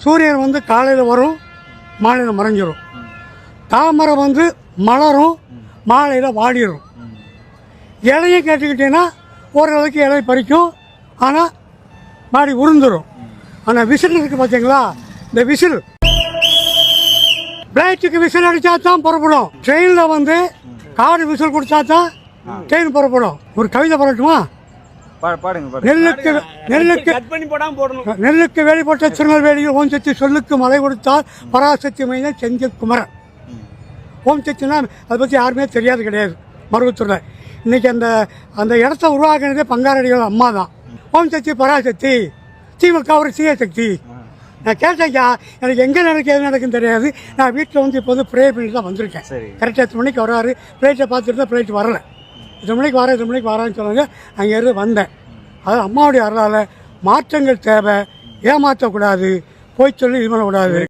சூரியன் வந்து காலையில் வரும், மாலையில் மறைஞ்சிரும். தாமரை வந்து மலரும், மாலையில் வாடிடும். இலையும் கேட்டுக்கிட்டீங்கன்னா ஓரளவுக்கு இலை பறிக்கும், ஆனால் மாடி உருந்துடும். ஆனால் விசில் இருக்குது பார்த்தீங்களா, இந்த விசில் பிளைட்டுக்கு விசில் அடித்தா தான் புறப்படும். ட்ரெயினில் வந்து காடு விசில் கொடுத்தா தான் ட்ரெயின் புறப்படும். ஒரு கவிதை பாடட்டுமா? நெல்லுக்கு வேலிப்பட்ட திருநெல்வேலியில் ஓம் சக்தி சொல்லுக்கு மலை கொடுத்தால் பராசக்தி மைந்தன் செந்தில் குமரன். ஓம் சக்தினா அதை பற்றி யாருமே தெரியாது கிடையாது மருவத்தூரில். இன்றைக்கி அந்த இடத்த உருவாக்குனதே பங்காரடிகள் அம்மா தான். ஓம் சக்தி பராசக்தி, திமுக ஒரு தீய சக்தி. நான் கேட்டேங்க, எனக்கு எங்கே நடக்க எது நடக்குன்னு தெரியாது. நான் வீட்டில் வந்து இப்போ வந்து ப்ரே பண்ணிட்டு தான் வந்திருக்கேன். கரெக்டாக 8 மணிக்கு வராரு. ஃப்ளைட்டை பார்த்துட்டு தான் ஃப்ளைட் வரலை. 2 மணிக்கு வரேன் 2 மணிக்கு வரான்னு சொன்னாங்க. அங்கேருந்து வந்தேன். அதாவது அம்மாவுடைய அருளால் மாற்றங்கள் தேவை, ஏமாற்றக்கூடாது, போய் சொல்லி இது பண்ணக்கூடாது.